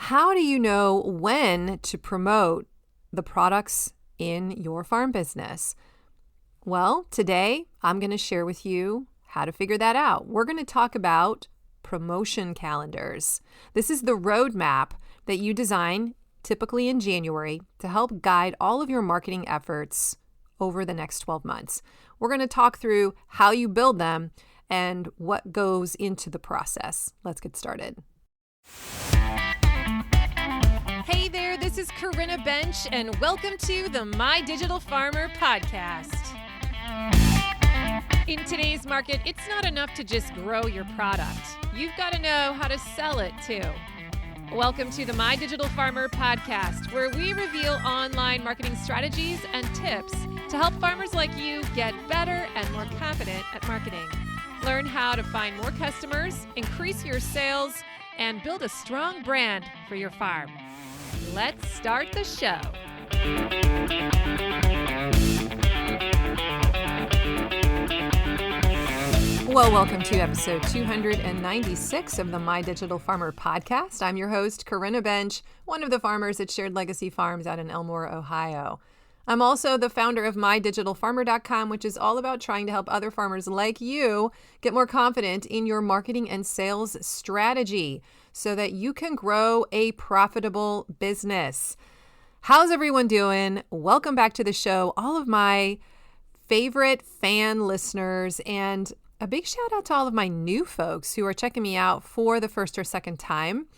How do you know when to promote the products in your farm business? Well, today I'm going to share with you how to figure that out. We're going to talk about promotion calendars. This is the roadmap that you design typically in January to help guide all of your marketing efforts over the next 12 months. We're going to talk through how you build them and what goes into the process. Let's get started. Hey there, this is Corinna Bench, and welcome to the My Digital Farmer podcast. In today's market, it's not enough to just grow your product. You've got to know how to sell it too. Welcome to the My Digital Farmer podcast, where we reveal online marketing strategies and tips to help farmers like you get better and more confident at marketing. Learn how to find more customers, increase your sales, and build a strong brand for your farm. Let's start the show. Well, welcome to episode 296 of the My Digital Farmer podcast. I'm your host, Corinna Bench, one of the farmers at Shared Legacy Farms out in Elmore, Ohio. I'm also the founder of MyDigitalFarmer.com, which is all about trying to help other farmers like you get more confident in your marketing and sales strategy so that you can grow a profitable business. How's everyone doing? Welcome back to the show, all of my favorite fan listeners, and a big shout out to all of my new folks who are checking me out for the first or second time,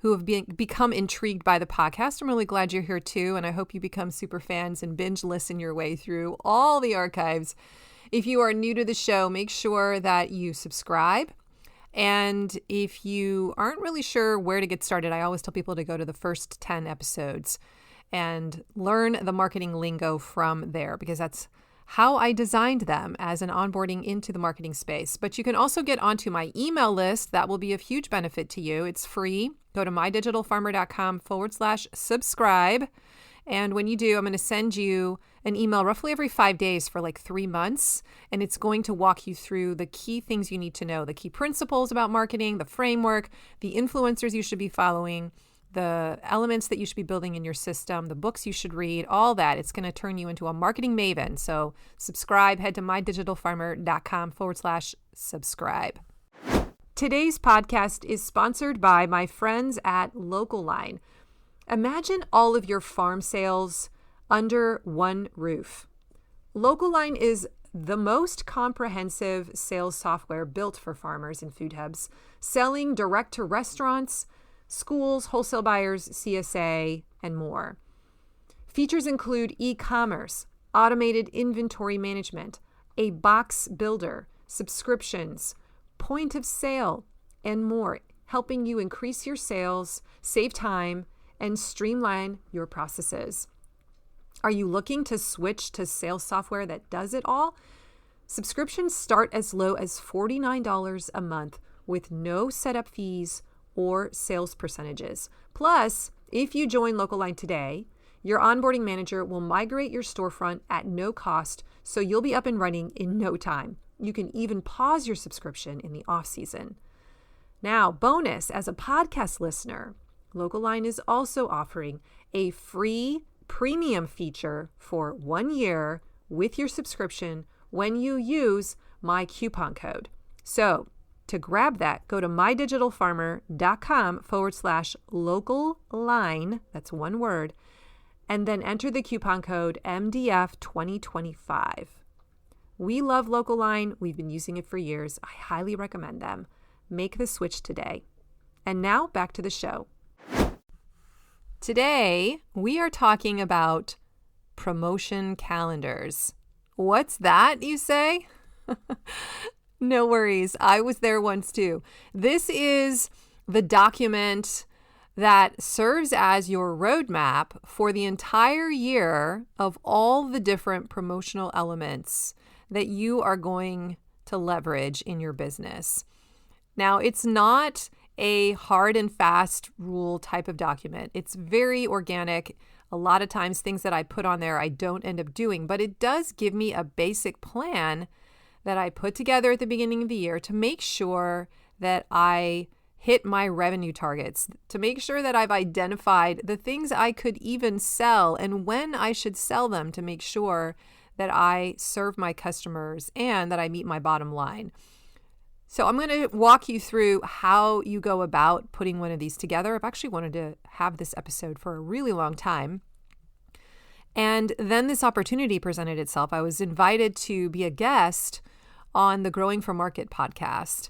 who have become intrigued by the podcast. I'm really glad you're here too, and I hope you become super fans and binge listen your way through all the archives. If you are new to the show, make sure that you subscribe. And if you aren't really sure where to get started, I always tell people to go to the first 10 episodes and learn the marketing lingo from there, because that's how I designed them as an onboarding into the marketing space. But you can also get onto my email list. That will be of huge benefit to you. It's free. Go to mydigitalfarmer.com/subscribe. And when you do, I'm going to send you an email roughly every 5 days for like 3 months. And it's going to walk you through the key things you need to know, the key principles about marketing, the framework, the influencers you should be following, the elements that you should be building in your system, the books you should read, all that. It's going to turn you into a marketing maven. So subscribe, head to mydigitalfarmer.com/subscribe. Today's podcast is sponsored by my friends at Local Line. Imagine all of your farm sales under one roof. Local Line is the most comprehensive sales software built for farmers and food hubs, selling direct to restaurants, schools, wholesale buyers, CSA, and more. Features include e-commerce, automated inventory management, a box builder, subscriptions, point of sale, and more, helping you increase your sales, save time, and streamline your processes. Are you looking to switch to sales software that does it all? Subscriptions start as low as $49 a month with no setup fees or sales percentages. Plus, if you join Local Line today, your onboarding manager will migrate your storefront at no cost, so you'll be up and running in no time. You can even pause your subscription in the off season. Now, bonus, as a podcast listener, Local Line is also offering a free premium feature for 1 year with your subscription when you use my coupon code. So to grab that, go to mydigitalfarmer.com/local line, that's one word, and then enter the coupon code MDF2025. We love Local Line. We've been using it for years. I highly recommend them. Make the switch today. And now back to the show. Today, we are talking about promotion calendars. What's that, you say? No worries. I was there once too. This is the document that serves as your roadmap for the entire year of all the different promotional elements that you are going to leverage in your business. Now, it's not a hard and fast rule type of document. It's very organic. A lot of times things that I put on there, I don't end up doing, but it does give me a basic plan that I put together at the beginning of the year to make sure that I hit my revenue targets, to make sure that I've identified the things I could even sell and when I should sell them to make sure that I serve my customers and that I meet my bottom line. So I'm going to walk you through how you go about putting one of these together. I've actually wanted to have this episode for a really long time. And then this opportunity presented itself. I was invited to be a guest on the Growing for Market podcast.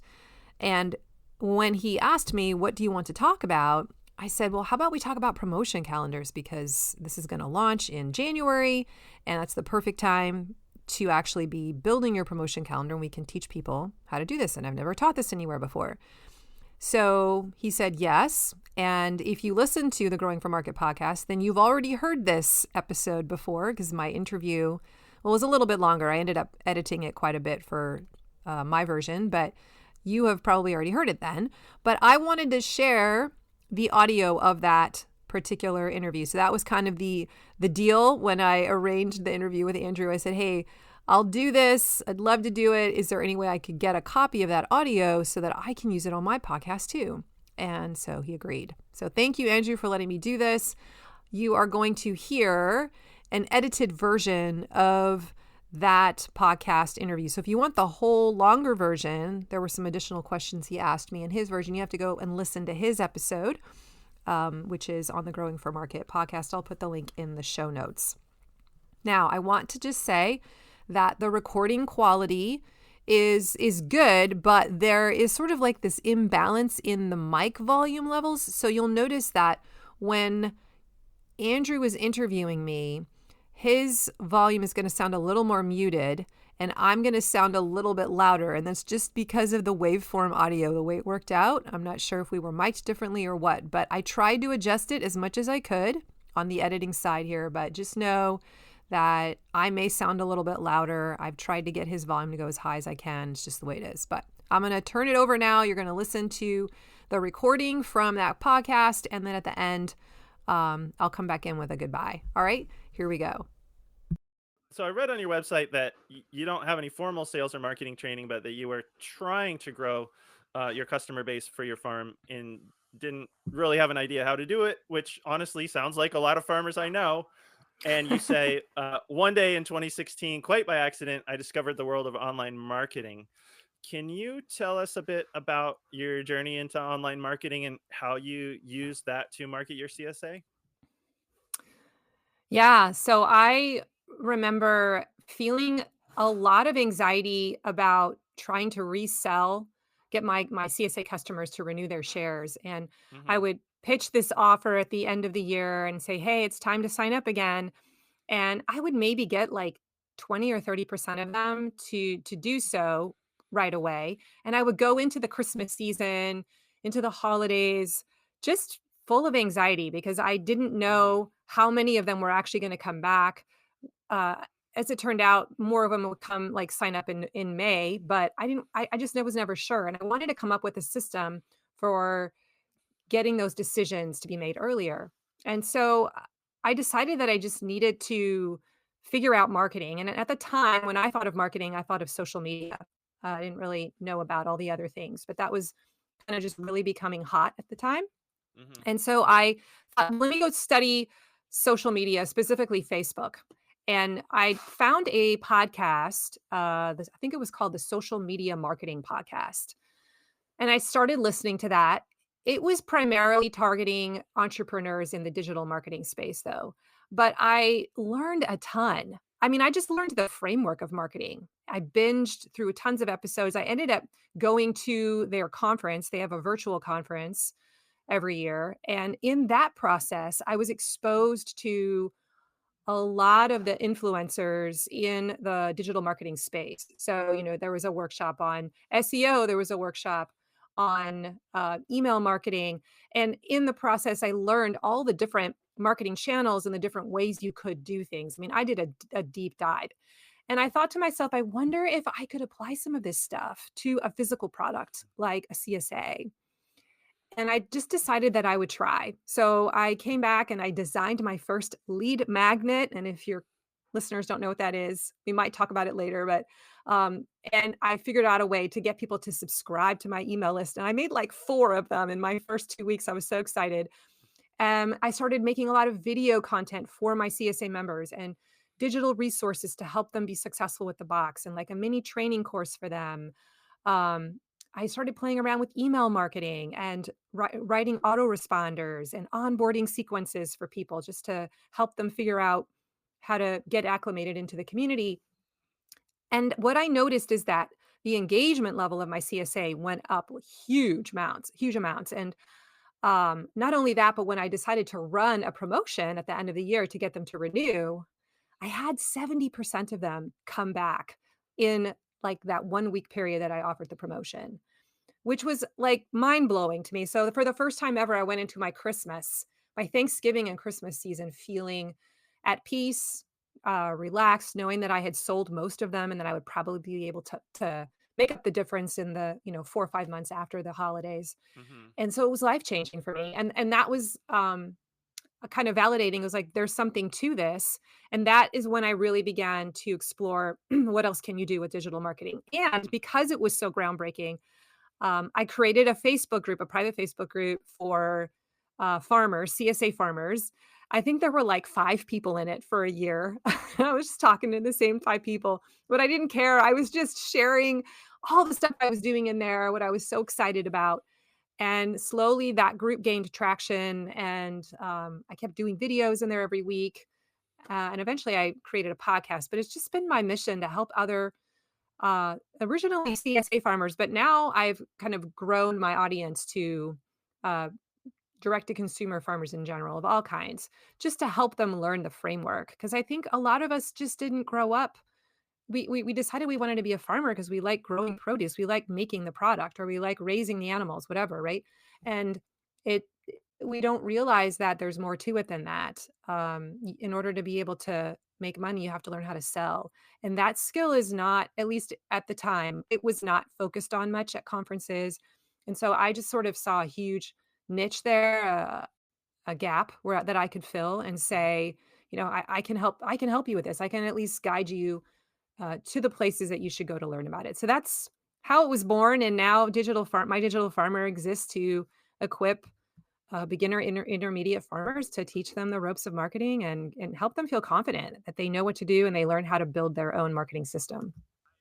And when he asked me, what do you want to talk about? I said, well, how about we talk about promotion calendars, because this is going to launch in January and that's the perfect time to actually be building your promotion calendar, and we can teach people how to do this. And I've never taught this anywhere before. So he said yes. And if you listen to the Growing for Market podcast, then you've already heard this episode before, because my interview, was a little bit longer. I ended up editing it quite a bit for my version, but you have probably already heard it then. But I wanted to share the audio of that particular interview. So that was kind of the deal when I arranged the interview with Andrew. I said, hey, I'll do this. I'd love to do it. Is there any way I could get a copy of that audio so that I can use it on my podcast too? And so he agreed. So thank you, Andrew, for letting me do this. You are going to hear an edited version of that podcast interview. So if you want the whole longer version, there were some additional questions he asked me in his version. You have to go and listen to his episode, which is on the Growing for Market podcast. I'll put the link in the show notes. Now, I want to just say that the recording quality is good, but there is sort of like this imbalance in the mic volume levels. So you'll notice that when Andrew was interviewing me, his volume is going to sound a little more muted and I'm going to sound a little bit louder. And that's just because of the waveform audio, the way it worked out. I'm not sure if we were mic'd differently or what, but I tried to adjust it as much as I could on the editing side here. But just know that I may sound a little bit louder. I've tried to get his volume to go as high as I can. It's just the way it is. But I'm going to turn it over now. You're going to listen to the recording from that podcast. And then at the end, I'll come back in with a goodbye. All right, here we go. So I read on your website that you don't have any formal sales or marketing training, but that you were trying to grow your customer base for your farm and didn't really have an idea how to do it, which honestly sounds like a lot of farmers I know. And you say, one day in 2016, quite by accident, I discovered the world of online marketing. Can you tell us a bit about your journey into online marketing and how you use that to market your CSA? Yeah, so I remember feeling a lot of anxiety about trying to get my CSA customers to renew their shares. And I Mm-hmm. would pitch this offer at the end of the year and say, hey, it's time to sign up again. And I would maybe get like 20 or 30% of them to do so right away. And I would go into the Christmas season, into the holidays, just full of anxiety because I didn't Mm-hmm. know how many of them were actually going to come back. Uh, as it turned out, more of them would come like sign up in May, but I just was never sure. And I wanted to come up with a system for getting those decisions to be made earlier. And so I decided that I just needed to figure out marketing. And at the time, when I thought of marketing, I thought of social media. I didn't really know about all the other things, but that was kind of just really becoming hot at the time. Mm-hmm. And so I thought, let me go study social media, specifically Facebook. And I found a podcast. I think it was called the Social Media Marketing Podcast. And I started listening to that. It was primarily targeting entrepreneurs in the digital marketing space, though. But I learned a ton. I mean, I just learned the framework of marketing. I binged through tons of episodes. I ended up going to their conference. They have a virtual conference every year. And in that process, I was exposed to a lot of the influencers in the digital marketing space. So, there was a workshop on SEO, there was a workshop on email marketing. And in the process, I learned all the different marketing channels and the different ways you could do things. I mean, I did a deep dive. And I thought to myself, I wonder if I could apply some of this stuff to a physical product like a CSA. And I just decided that I would try. So I came back and I designed my first lead magnet. And if your listeners don't know what that is, we might talk about it later, but And I figured out a way to get people to subscribe to my email list. And I made like 4 of them in my first 2 weeks. I was so excited. I started making a lot of video content for my CSA members and digital resources to help them be successful with the box and like a mini training course for them. Um, I started playing around with email marketing and writing autoresponders and onboarding sequences for people just to help them figure out how to get acclimated into the community. And what I noticed is that the engagement level of my CSA went up huge amounts, huge amounts. And not only that, but when I decided to run a promotion at the end of the year to get them to renew, I had 70% of them come back in like that 1 week period that I offered the promotion, which was like mind blowing to me. So for the first time ever, I went into my Thanksgiving and Christmas season feeling at peace, relaxed, knowing that I had sold most of them and that I would probably be able to make up the difference in the 4 or 5 months after the holidays. Hmm. And so it was life changing for me. And that was kind of validating. It was like, there's something to this. And that is when I really began to explore what else can you do with digital marketing. And because it was so groundbreaking, I created a Facebook group, a private Facebook group for farmers, CSA farmers. I think there were like 5 people in it for a year. I was just talking to the same 5 people, but I didn't care. I was just sharing all the stuff I was doing in there, what I was so excited about. And slowly that group gained traction, and I kept doing videos in there every week. And eventually I created a podcast, but it's just been my mission to help other originally CSA farmers, but now I've kind of grown my audience to uh, direct to consumer farmers in general of all kinds, just to help them learn the framework. Because I think a lot of us just didn't grow up. We decided we wanted to be a farmer because we like growing produce, we like making the product, or we like raising the animals, whatever, right? And it we don't realize that there's more to it than that. In order to be able to make money, you have to learn how to sell, and that skill is not, at least at the time, it was not focused on much at conferences. And so I just sort of saw a huge niche there, a gap where that I could fill and say, I can help. I can help you with this. I can at least guide you to the places that you should go to learn about it. So that's how it was born. And now my digital farmer exists to equip beginner, intermediate farmers to teach them the ropes of marketing and help them feel confident that they know what to do and they learn how to build their own marketing system.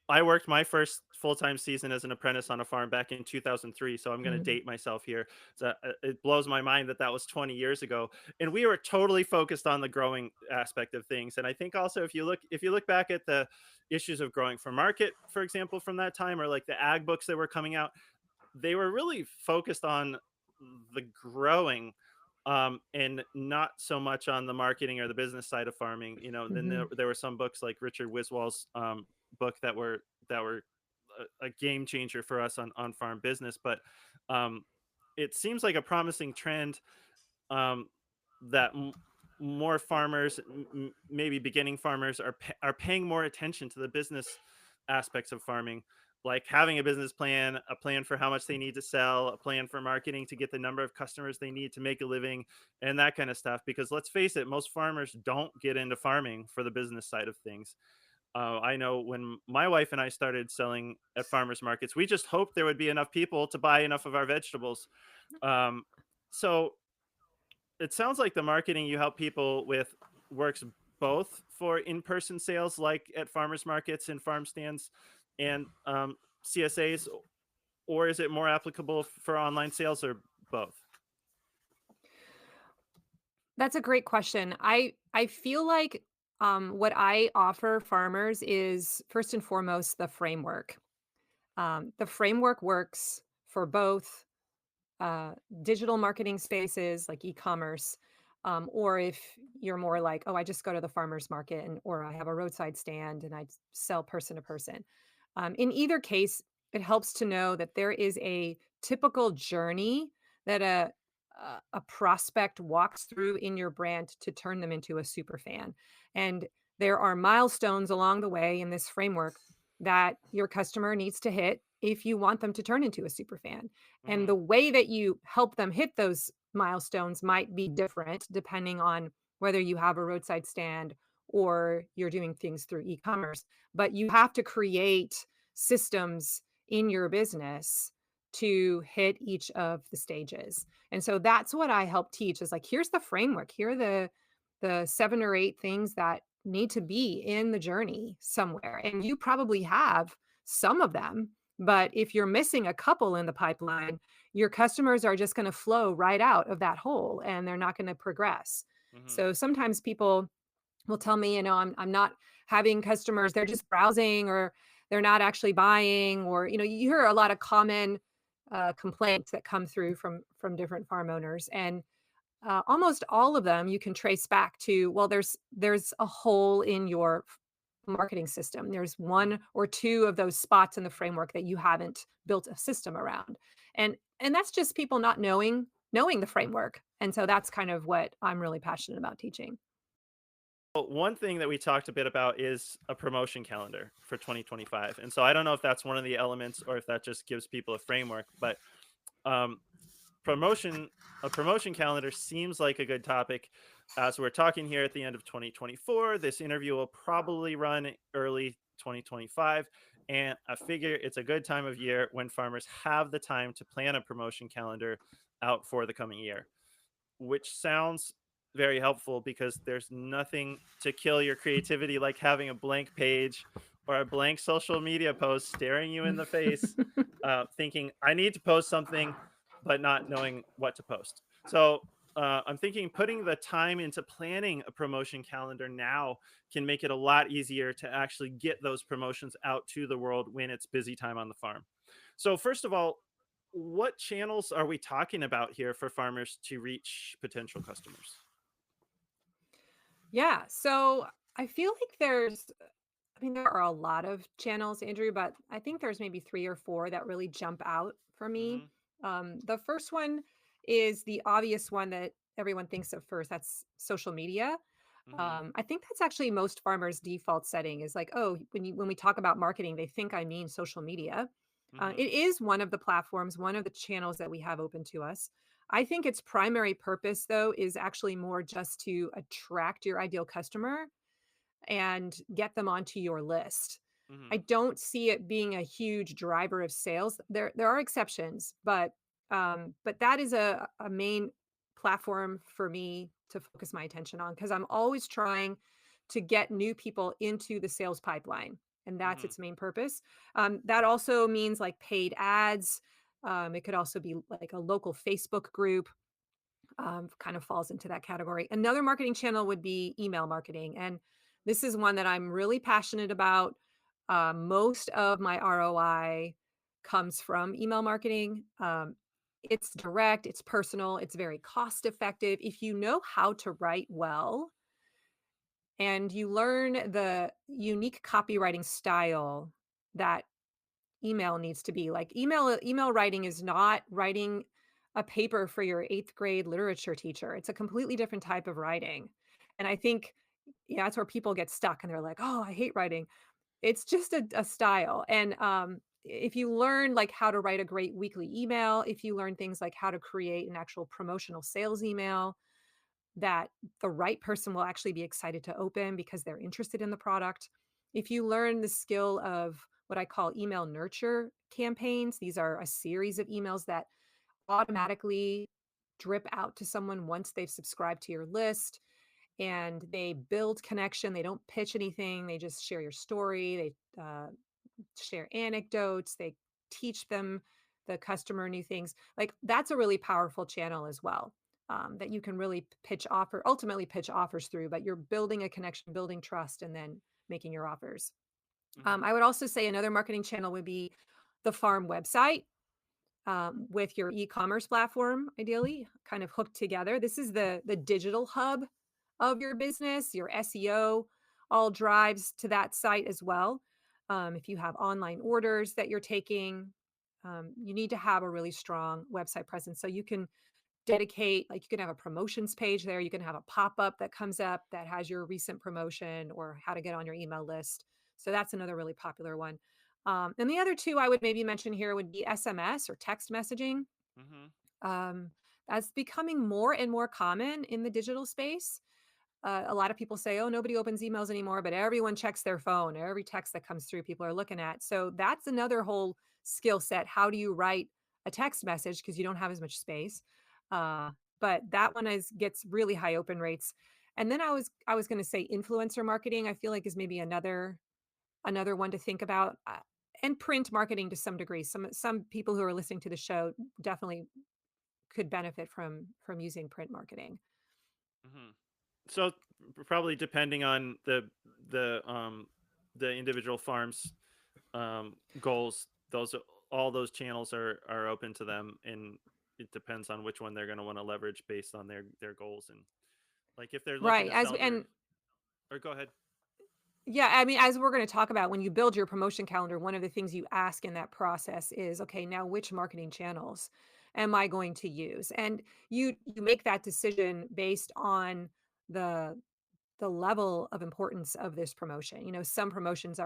I worked my first full-time season as an apprentice on a farm back in 2003, so I'm going to Mhm. date myself here. So it blows my mind that that was 20 years ago, and we were totally focused on the growing aspect of things. And I think also if you look back at the issues of growing for market, for example, from that time, or like the ag books that were coming out, they were really focused on the growing, and not so much on the marketing or the business side of farming. Then there, Mhm. there were some books like Richard Wiswall's book that were a game changer for us on farm business. But um, it seems like a promising trend, um, that more farmers, maybe beginning farmers, are paying more attention to the business aspects of farming, like having a business plan, a plan for how much they need to sell, a plan for marketing to get the number of customers they need to make a living, and that kind of stuff. Because let's face it, most farmers don't get into farming for the business side of things. I know when my wife and I started selling at farmers markets, we just hoped there would be enough people to buy enough of our vegetables. Um, so it sounds like the marketing you help people with works both for in-person sales, like at farmers markets and farm stands, and CSAs, or is it more applicable for online sales, or both? That's a great question. I feel like what I offer farmers is first and foremost the framework. The framework works for both uh, digital marketing spaces like e-commerce, or if you're more like, oh, I just go to the farmer's market or I have a roadside stand and I sell person to person. In either case, it helps to know that there is a typical journey that a prospect walks through in your brand to turn them into a super fan. And there are milestones along the way in this framework that your customer needs to hit if you want them to turn into a super fan. And Hmm. the way that you help them hit those milestones might be different depending on whether you have a roadside stand or you're doing things through e-commerce, but you have to create systems in your business to hit each of the stages. And so that's what I help teach is like, here's the framework. Here are the 7 or 8 things that need to be in the journey somewhere. And you probably have some of them, but if you're missing a couple in the pipeline, your customers are just going to flow right out of that hole and they're not going to progress. Hmm. So sometimes people will tell me, I'm not having customers, they're just browsing or they're not actually buying, or, you hear a lot of common complaints that come through from different farm owners. And almost all of them you can trace back to, well, there's a hole in your marketing system. There's one or two of those spots in the framework that you haven't built a system around. And that's just people not knowing the framework. And so that's kind of what I'm really passionate about teaching. Well, one thing that we talked a bit about is a promotion calendar for 2025. And so I don't know if that's one of the elements or if that just gives people a framework, but um, promotion a promotion calendar seems like a good topic. So we're talking here at the end of 2024. This interview will probably run early 2025. And I figure it's a good time of year when farmers have the time to plan a promotion calendar out for the coming year, which sounds very helpful because there's nothing to kill your creativity like having a blank page or a blank social media post staring you in the face, thinking, I need to post something, but not knowing what to post. So I'm thinking putting the time into planning a promotion calendar now can make it a lot easier to actually get those promotions out to the world when it's busy time on the farm. So, first of all, what channels are we talking about here for farmers to reach potential customers? Yeah. So I feel like there are a lot of channels, Andrew, but I think there's maybe 3 or 4 that really jump out for me. Hmm. The first one is the obvious one that everyone thinks of first. That's social media. Hmm. I think that's actually most farmers' default setting is like, oh, when we talk about marketing, they think I mean social media. Hmm. It is one of the platforms, one of the channels that we have open to us. I think its primary purpose, though, is actually more just to attract your ideal customer and get them onto your list. Hmm. I don't see it being a huge driver of sales. There are exceptions, but that is a main platform for me to focus my attention on because I'm always trying to get new people into the sales pipeline, and that's Hmm. its main purpose. That also means like paid ads. It could also be like a local Facebook group, kind of falls into that category. Another marketing channel would be email marketing. And this is one that I'm really passionate about. Most of my ROI comes from email marketing. It's direct, it's personal, it's very cost effective. If you know how to write well and you learn the unique copywriting style that email needs to be. Like email writing is not writing a paper for your 8th grade literature teacher. It's a completely different type of writing. And I think that's where people get stuck and they're like, "Oh, I hate writing." It's just a style. And if you learn like how to write a great weekly email, if you learn things like how to create an actual promotional sales email that the right person will actually be excited to open because they're interested in the product. If you learn the skill of what I call email nurture campaigns, these are a series of emails that automatically drip out to someone once they've subscribed to your list and they build connection. They don't pitch anything, they just share your story. They share anecdotes, they teach them the customer new things. Like that's a really powerful channel as well. That you can really ultimately pitch offers through, but you're building a connection, building trust, and then making your offers. Hmm. I would also say another marketing channel would be the farm website with your e-commerce platform, ideally, kind of hooked together. This is the digital hub of your business. Your SEO all drives to that site as well. If you have online orders that you're taking, you need to have a really strong website presence. So you can dedicate, like you can have a promotions page there. You can have a pop-up that comes up that has your recent promotion or how to get on your email list. So that's another really popular one. And the other two I would maybe mention here would be SMS or text messaging. Hmm. Um, that's becoming more and more common in the digital space. A lot of people say, oh, nobody opens emails anymore, but everyone checks their phone. Every text that comes through, people are looking at. So that's another whole skill set. How do you write a text message? Because you don't have as much space. But that one gets really high open rates. And then I was going to say influencer marketing, I feel like is maybe another one to think about. And print marketing to some degree. Some people who are listening to the show definitely could benefit from using print marketing. Hmm. So probably depending on the individual farm's goals, all those channels are open to them, and it depends on which one they're going to want to leverage based on their goals. And like if they're looking Right. to sell their, or go ahead. Yeah, I mean, as we're going to talk about, when you build your promotion calendar, one of the things you ask in that process is, okay, now which marketing channels am I going to use? And you make that decision based on the level of importance of this promotion. Some promotions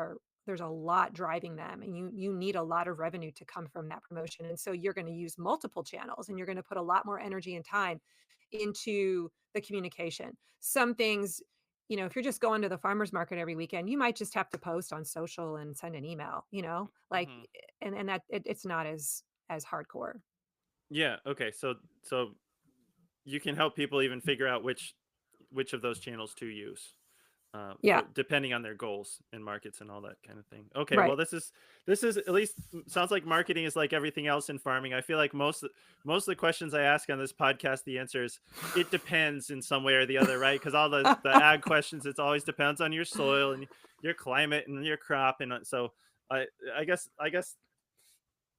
there's a lot driving them, and you need a lot of revenue to come from that promotion. And so you're going to use multiple channels, and you're going to put a lot more energy and time into the communication. Some things, if you're just going to the farmer's market every weekend, you might just have to post on social and send an email, like, Hmm. and that it's not as hardcore. Yeah. Okay. So you can help people even figure out which of those channels to use. Yeah, Depending on their goals and markets and all that kind of thing. Okay, well, right. this is at least sounds like marketing is like everything else in farming. I feel like most of the questions I ask on this podcast, the answer is it depends in some way or the other, right? Because all the ag questions, it always depends on your soil and your climate and your crop, and so I I guess I guess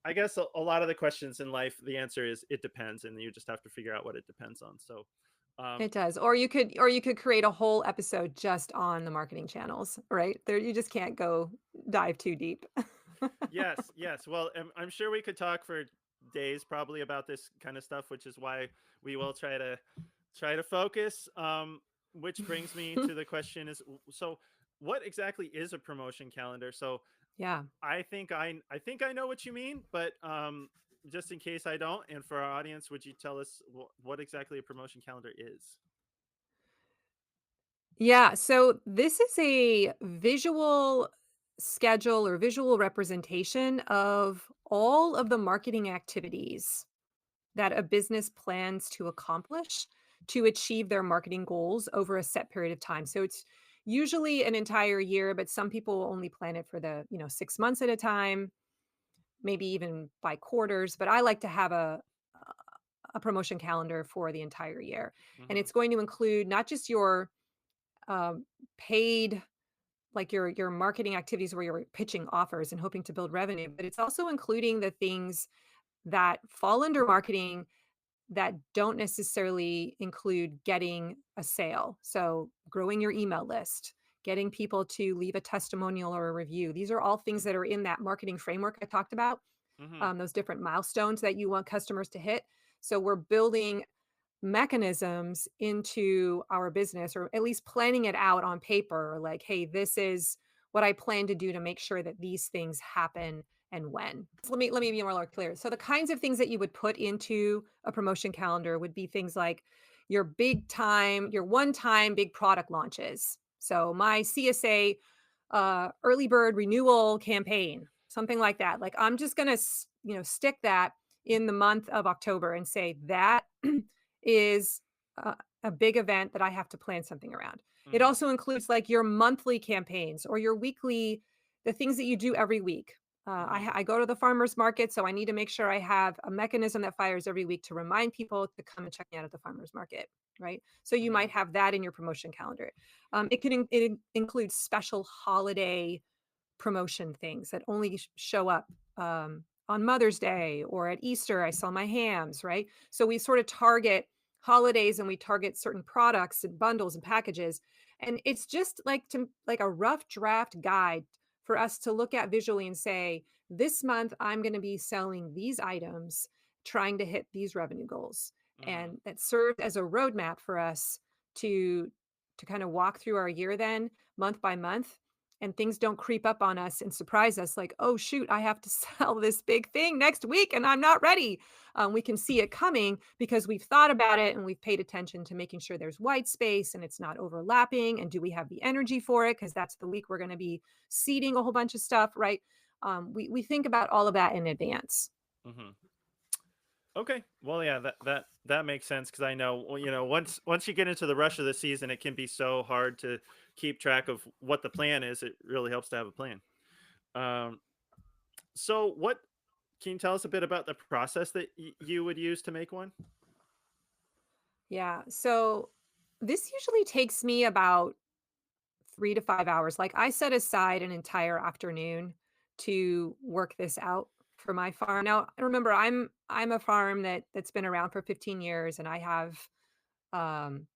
I guess a lot of the questions in life, the answer is it depends, and you just have to figure out what it depends on. So. It does. Or you could create a whole episode just on the marketing channels, right? There you just can't go dive too deep. Yes, yes. Well, I'm sure we could talk for days probably about this kind of stuff, which is why we will try to focus. Which brings me to the question is, so what exactly is a promotion calendar? So Yeah. I think I know what you mean, but just in case I don't, and for our audience, would you tell us what exactly a promotion calendar is? Yeah, so this is a visual schedule or visual representation of all of the marketing activities that a business plans to accomplish to achieve their marketing goals over a set period of time. So it's usually an entire year, but some people only plan it for the, 6 months at a time, maybe even by quarters, but I like to have a promotion calendar for the entire year. And Mm-hmm. it's going to include not just your um, paid, like your marketing activities where you're pitching offers and hoping to build revenue, but it's also including the things that fall under marketing that don't necessarily include getting a sale. So growing your email list, getting people to leave a testimonial or a review. These are all things that are in that marketing framework I talked about, Mm-hmm. those different milestones that you want customers to hit. So we're building mechanisms into our business, or at least planning it out on paper, like, hey, this is what I plan to do to make sure that these things happen and when. So let me be more clear. So the kinds of things that you would put into a promotion calendar would be things like your one-time big product launches. So my CSA early bird renewal campaign, something like that. Like I'm just going to stick that in the month of October and say that is a big event that I have to plan something around. It Mm-hmm. also includes like your monthly campaigns or your weekly, the things that you do every week. Mm-hmm. I go to the farmer's market, so I need to make sure I have a mechanism that fires every week to remind people to come and check me out at the farmer's market, right? So you Mm-hmm. might have that in your promotion calendar. It includes special holiday promotion things that only show up on Mother's Day or at Easter. I sell my hams, right? So we sort of target holidays and we target certain products and bundles and packages. And it's just like a rough draft guide for us to look at visually and say, this month I'm going to be selling these items, trying to hit these revenue goals. Mm-hmm. And that served as a roadmap for us to kind of walk through our year then, month by month, and things don't creep up on us and surprise us like, oh, shoot, I have to sell this big thing next week and I'm not ready. We can see it coming because we've thought about it and we've paid attention to making sure there's white space and it's not overlapping. And do we have the energy for it? Because that's the week we're going to be seeding a whole bunch of stuff, right? We think about all of that in advance. Hmm. Okay. Well, yeah, that makes sense because I know, well, once you get into the rush of the season, it can be so hard to keep track of what the plan is. It really helps to have a plan. Um, so what can you tell us a bit about the process that you would use to make one? Yeah. So this usually takes me about 3 to 5 hours. Like I set aside an entire afternoon to work this out for my farm. Now, remember, I'm a farm that's been around for 15 years, and I have um,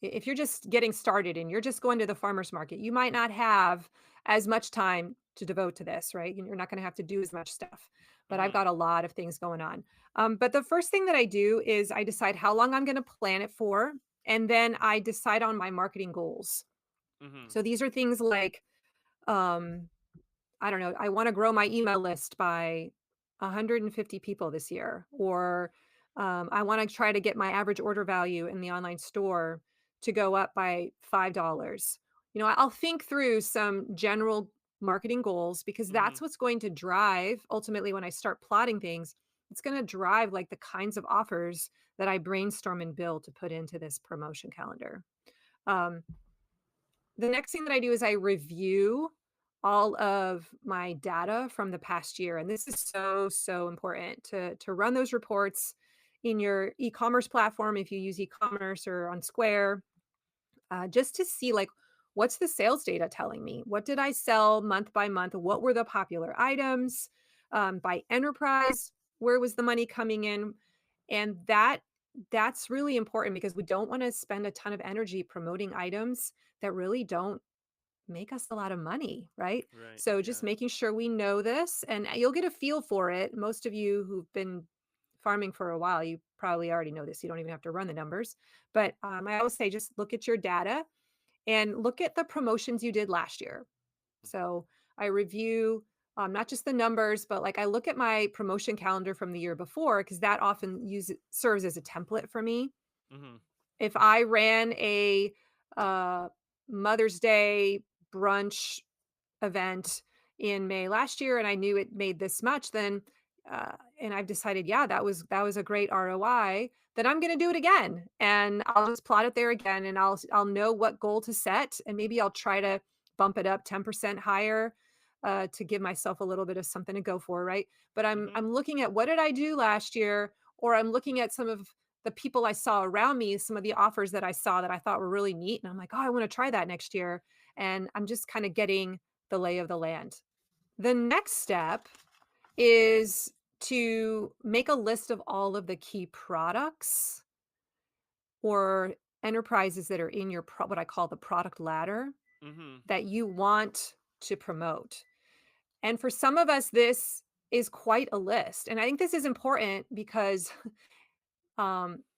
if you're just getting started and you're just going to the farmer's market, you might not have as much time to devote to this, right? You're not going to have to do as much stuff. But I've Hmm. got a lot of things going on. But the first thing that I do is I decide how long I'm going to plan it for. And then I decide on my marketing goals. Hmm. So these are things like um, I don't know, I want to grow my email list by 150 people this year, or I want to try to get my average order value in the online store to go up by $5. I'll think through some general marketing goals because Hmm. that's what's going to drive ultimately when I start plotting things. It's going to drive like the kinds of offers that I brainstorm and build to put into this promotion calendar. Um, the next thing that I do is I review all of my data from the past year, and this is so, so important to run those reports in your e-commerce platform if you use e-commerce or on Square, just to see like what's the sales data telling me? What did I sell month by month? What were the popular items by enterprise? Where was the money coming in? And that's really important because we don't want to spend a ton of energy promoting items that really don't make us a lot of money, right? Right. So just Yeah. making sure we know this and you'll get a feel for it. Most of you who've been farming for a while, you probably already know this. You don't even have to run the numbers. But I always say just look at your data and look at the promotions you did last year. So I review not just the numbers, but like I look at my promotion calendar from the year before because that often serves as a template for me. Hmm. If I ran a uh, Mother's Day brunch event in May last year and I knew it made this much, then and I've decided, yeah, that was a great ROI, then I'm going to do it again. And I'll just plot it there again and I'll know what goal to set and maybe I'll try to bump it up 10% higher to give myself a little bit of something to go for, right? But I'm Hmm. I'm looking at what did I do last year or I'm looking at some of the people I saw around me, some of the offers that I saw that I thought were really neat and I'm like, "Oh, I want to try that next year." And I'm just kind of getting the lay of the land. The next step is to make a list of all of the key products or enterprises that are in your what I call the product ladder Hmm. that you want to promote. And for some of us, this is quite a list. And I think this is important because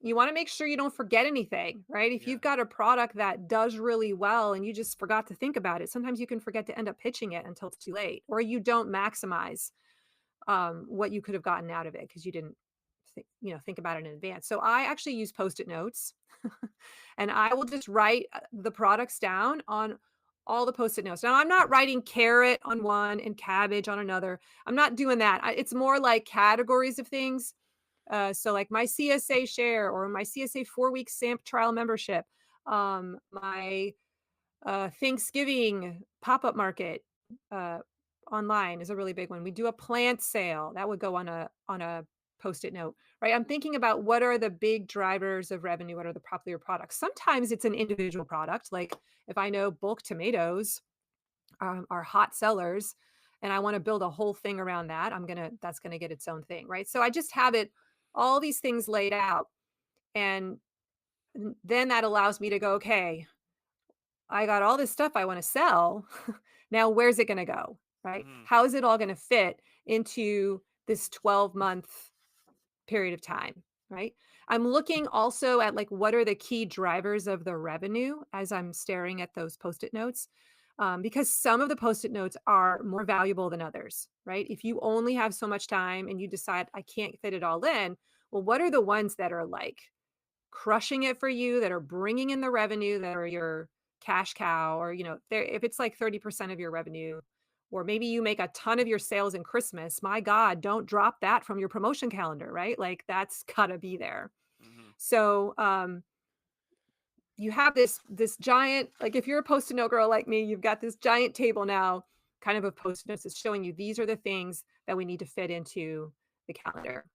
you want to make sure you don't forget anything, right? If Yeah. you've got a product that does really well and you just forgot to think about it, sometimes you can forget to end up pitching it until it's too late, or you don't maximize what you could have gotten out of it because you didn't think about it in advance. So I actually use post-it notes and I will just write the products down on all the post-it notes. Now I'm not writing carrot on one and cabbage on another. I'm not doing that. It's more like categories of things. So like my CSA share or my CSA 4-week SAMP trial membership, my Thanksgiving pop-up market uh, online is a really big one. We do a plant sale that would go on a post-it note, right? I'm thinking about what are the big drivers of revenue, what are the popular products. Sometimes it's an individual product, like if I know bulk tomatoes are hot sellers, and I want to build a whole thing around that, that's gonna get its own thing, right? So I just have it all these things laid out, and then that allows me to go, okay, I got all this stuff I want to sell. Now, where's it going to go? Right? Hmm. How is it all going to fit into this 12-month period of time? Right? I'm looking also at like what are the key drivers of the revenue as I'm staring at those post it notes. because some of the Post-it notes are more valuable than others, right? If you only have so much time and you decide I can't fit it all in, well, what are the ones that are like crushing it for you, that are bringing in the revenue, that are your cash cow, or if it's like 30% of your revenue, or maybe you make a ton of your sales in Christmas, my God, don't drop that from your promotion calendar, right? Like that's gotta be there. Hmm. So you have this giant, like if you're a Post-it note girl like me, you've got this giant table now, kind of Post-it notes that's showing you these are the things that we need to fit into the calendar.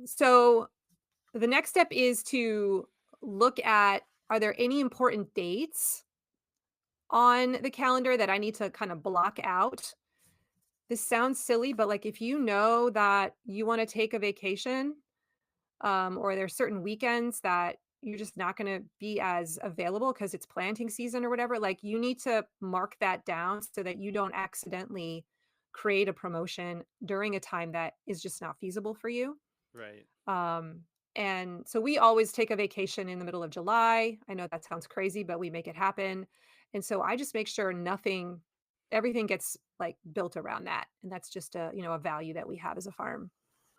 So the next step is to look at, are there any important dates on the calendar that I need to kind of block out? This sounds silly, but like if you know that you want to take a vacation, or there's certain weekends that you're just not going to be as available because it's planting season or whatever, like you need to mark that down so that you don't accidentally create a promotion during a time that is just not feasible for you. Right. Um, and so we always take a vacation in the middle of July. I know that sounds crazy, but we make it happen. And so I just make sure everything gets like built around that. And that's just a value that we have as a farm.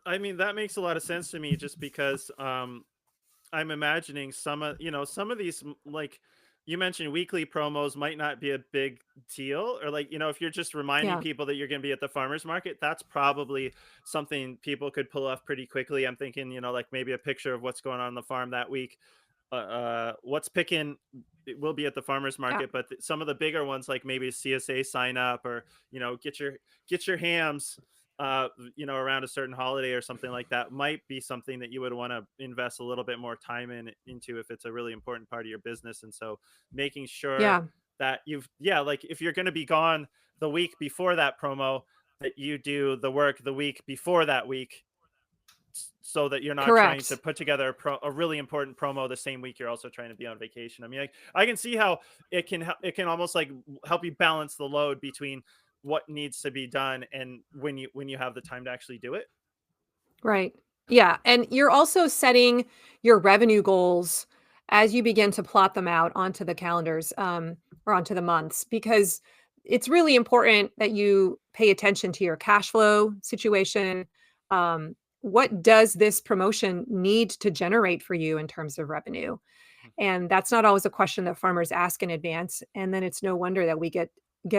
I mean, that makes a lot of sense to me just because I'm imagining some of these like you mentioned weekly promos might not be a big deal, or like if you're just reminding Yeah. people that you're going to be at the farmers market, that's probably something people could pull off pretty quickly. I'm thinking, like maybe a picture of what's going on the farm that week. What's picking it will be at the farmers Yeah. market, but some of the bigger ones like maybe CSA sign up, or get your hams around a certain holiday or something like that might be something that you would want to invest a little bit more time into if it's a really important part of your business. And so making sure Yeah. that like if you're going to be gone the week before that promo, that you do the work the week before that week, so that you're not trying to Correct. put together a really important promo the same week you're also trying to be on vacation. I mean, I can see how it can almost like help you balance the load between what needs to be done and when you have the time to actually do it. Right. Yeah. And you're also setting your revenue goals as you begin to plot them out onto the calendars, or onto the months, because it's really important that you pay attention to your cash flow situation. What does this promotion need to generate for you in terms of revenue? And that's not always a question that farmers ask in advance. And then it's no wonder that we get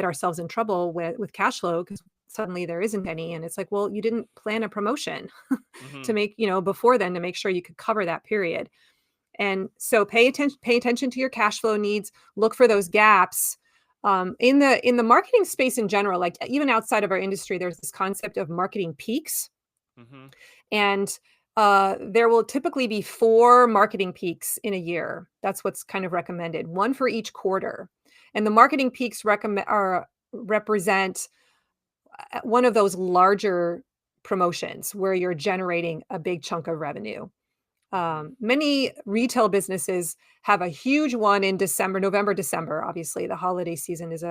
ourselves in trouble with cash flow, because suddenly there isn't any. And it's like, well, you didn't plan a promotion Hmm. to make, before then, to make sure you could cover that period. And so pay attention to your cash flow needs, look for those gaps. In the marketing space in general, like even outside of our industry, there's this concept of marketing peaks. Hmm. And there will typically be 4 marketing peaks in a year. That's what's kind of recommended, one for each quarter. And the marketing peaks represent one of those larger promotions where you're generating a big chunk of revenue. Hmm. Many retail businesses have a huge one in December, November, December. Obviously, the holiday season is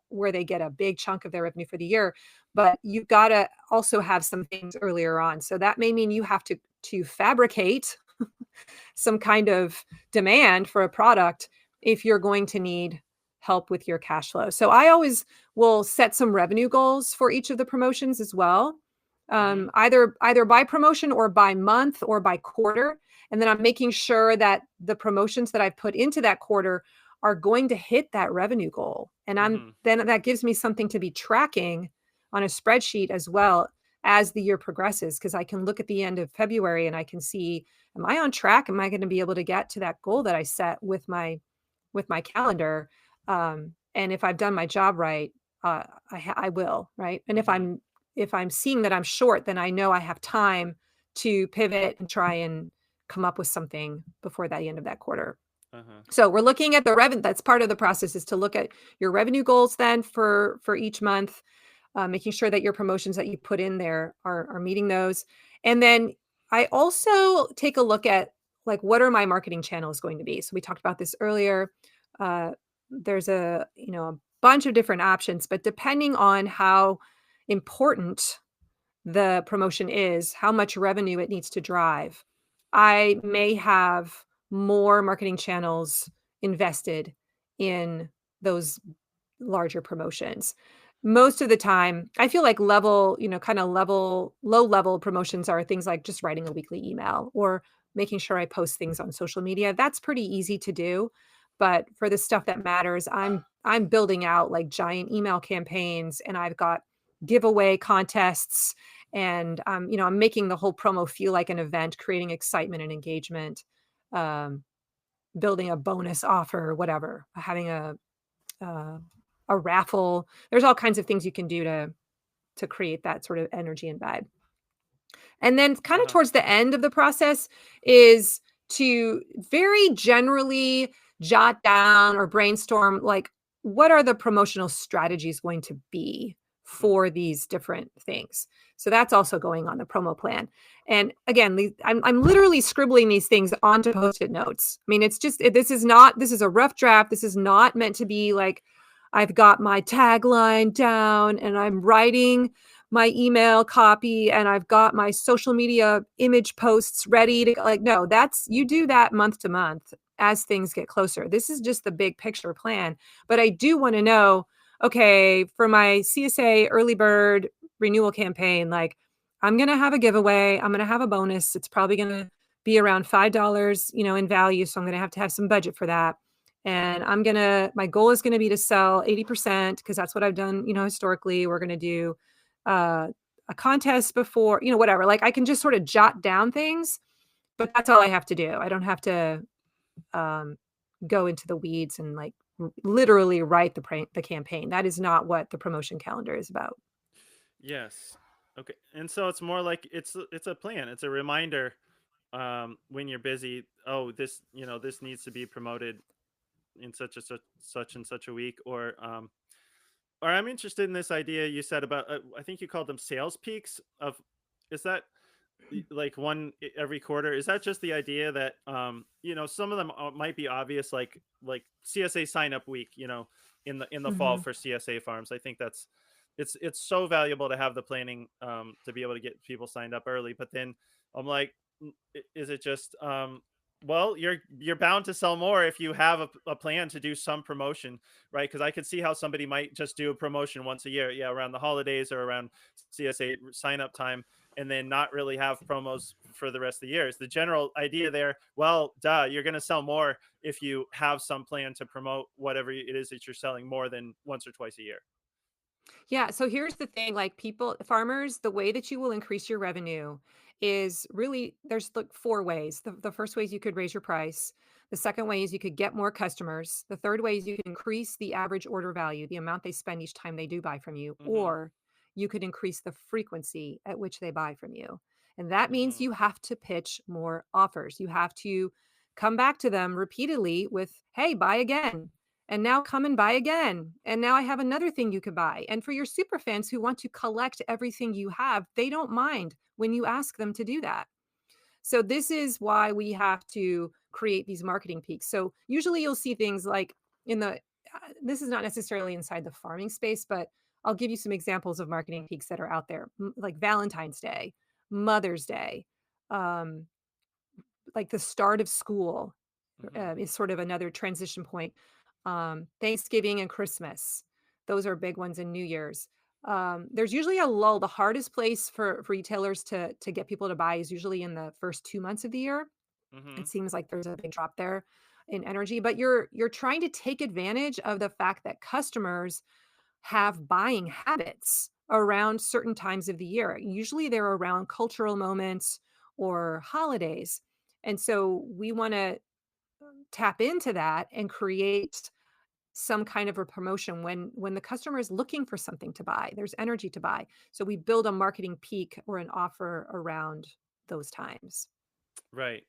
where they get a big chunk of their revenue for the year. But you've got to also have some things earlier on. So that may mean you have to fabricate some kind of demand for a product if you're going to need help with your cash flow. So I always will set some revenue goals for each of the promotions as well, Hmm. either by promotion or by month or by quarter. And then I'm making sure that the promotions that I put into that quarter are going to hit that revenue goal. And Hmm. then that gives me something to be tracking on a spreadsheet as well as the year progresses, because I can look at the end of February and I can see, am I on track? Am I going to be able to get to that goal that I set with my calendar? And if I've done my job right, I will, right? And if Hmm. I'm seeing that I'm short, then I know I have time to pivot and try and come up with something before the end of that quarter. Uh-huh. So we're looking at the revenue. That's part of the process, is to look at your revenue goals then for each month, making sure that your promotions that you put in there are meeting those. And then I also take a look at, like, what are my marketing channels going to be? So we talked about this earlier. Uh, there's a bunch of different options, but depending on how important the promotion is, how much revenue it needs to drive, I may have more marketing channels invested in those larger promotions. Most of the time, I feel like level, kind of level, low level promotions are things like just writing a weekly email or making sure I post things on social media. That's pretty easy to do. But for the stuff that matters, I'm building out like giant email campaigns, and I've got giveaway contests, and I'm making the whole promo feel like an event, creating excitement and engagement, um, building a bonus offer, whatever, having uh, a raffle. There's all kinds of things you can do to create that sort of energy and vibe. And then kind of Uh-huh. towards the end of the process is to very generally jot down or brainstorm, like, what are the promotional strategies going to be Mhm. for these different things. So that's also going on the promo plan. And again, I'm literally scribbling these things onto post-it notes. I mean, this is a rough draft. This is not meant to be like I've got my tagline down and I'm writing my email copy and I've got my social media image posts ready to, like, no, you do that month to month as things get closer. This is just the big picture plan. But I do want to know, okay, for my CSA early bird renewal campaign, like, I'm going to have a giveaway. I'm going to have a bonus. It's probably going to be around $5, in value. So I'm going to have some budget for that. And my goal is going to be to sell 80% because that's what I've done, historically. We're going to do uh, a contest before, whatever. Like, I can just sort of jot down things, but that's all I have to do. I don't have to um, go into the weeds and like literally write the campaign. That is not what the promotion calendar is about. Yes. Okay. And so it's more like it's a plan. It's a reminder when you're busy, oh, this needs to be promoted in such and such a week, or I'm interested in this idea you said about I think you called them sales peaks of, is that like one every quarter? Is that just the idea that some of them might be obvious, like CSA sign up week, in the fall Mhm. for CSA farms. I think it's so valuable to have the planning to be able to get people signed up early. But then I'm like, is it just well, you're bound to sell more if you have a plan to do some promotion, right? Because I could see how somebody might just do a promotion once a year, yeah, around the holidays or around CSA sign up time, and then not really have promos for the rest of the year. Is the general idea there? Well, duh, you're going to sell more if you have some plan to promote whatever it is that you're selling more than once or twice a year. Yeah, so here's the thing, like, farmers, the way that you will increase your revenue is really, there's like four ways. The first way is you could raise your price. The second way is you could get more customers. The third way is you could increase the average order value, the amount they spend each time they do buy from you, Mm-hmm. or you could increase the frequency at which they buy from you. And that means Mm-hmm. you have to pitch more offers. You have to come back to them repeatedly with, hey, buy again. And now come and buy again. And now I have another thing you could buy. And for your super fans who want to collect everything you have, they don't mind when you ask them to do that. So this is why we have to create these marketing peaks. So usually you'll see things like this is not necessarily inside the farming space, but I'll give you some examples of marketing peaks that are out there, like Valentine's Day, Mother's Day, um, like the start of school Mm-hmm. is sort of another transition point. Thanksgiving and Christmas, those are big ones, in New Year's. There's usually a lull. The hardest place for retailers to get people to buy is usually in the first 2 months of the year. Mm-hmm. It seems like there's a big drop there in energy, but you're trying to take advantage of the fact that customers have buying habits around certain times of the year. Usually they're around cultural moments or holidays. And so we want to tap into that and create some kind of a promotion when the customer is looking for something to buy. There's energy to buy. So we build a marketing peak or an offer around those times. Right.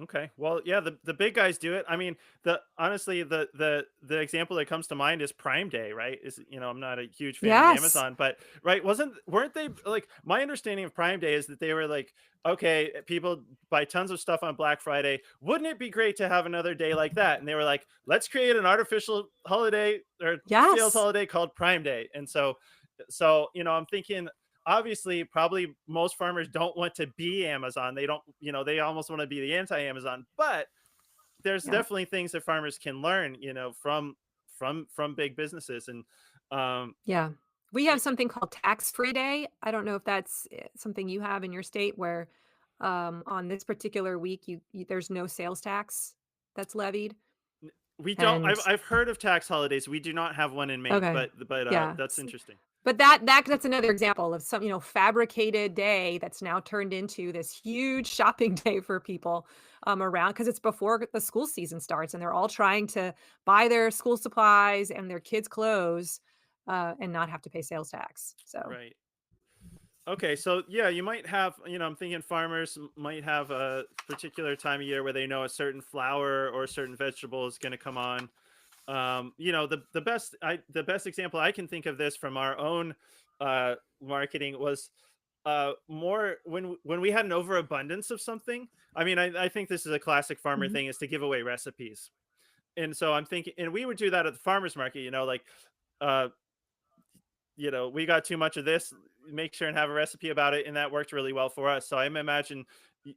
Okay. Well, yeah, the big guys do it. I mean, the honestly, the example that comes to mind is Prime Day, right? I'm not a huge fan of Yes. Amazon, but right, weren't they like, my understanding of Prime Day is that they were like, okay, people buy tons of stuff on Black Friday. Wouldn't it be great to have another day like that? And they were like, let's create an artificial holiday or sales Yes. holiday called Prime Day. And so I'm thinking, obviously probably most farmers don't want to be Amazon. They don't, they almost want to be the anti-Amazon, but there's Yeah. definitely things that farmers can learn, from from big businesses. And um, Yeah. We have something called tax-free day. I don't know if that's something you have in your state where on this particular week there's no sales tax that's levied. we don't. And I've heard of tax holidays. We do not have one in Maine, okay. but Yeah. that's interesting. But that's another example of some, fabricated day that's now turned into this huge shopping day for people around because it's before the school season starts and they're all trying to buy their school supplies and their kids' clothes and not have to pay sales tax. So Right. Okay, so yeah, you might have, I'm thinking farmers might have a particular time of year where they know a certain flower or a certain vegetable is going to come on. The best example I can think of this from our own marketing was more when we had an overabundance of something. I mean, I think this is a classic farmer mhm. thing, is to give away recipes. And so I'm thinking, and we would do that at the farmers market, like uh we got too much of this, make sure and have a recipe about it. And that worked really well for us. So I'm imagine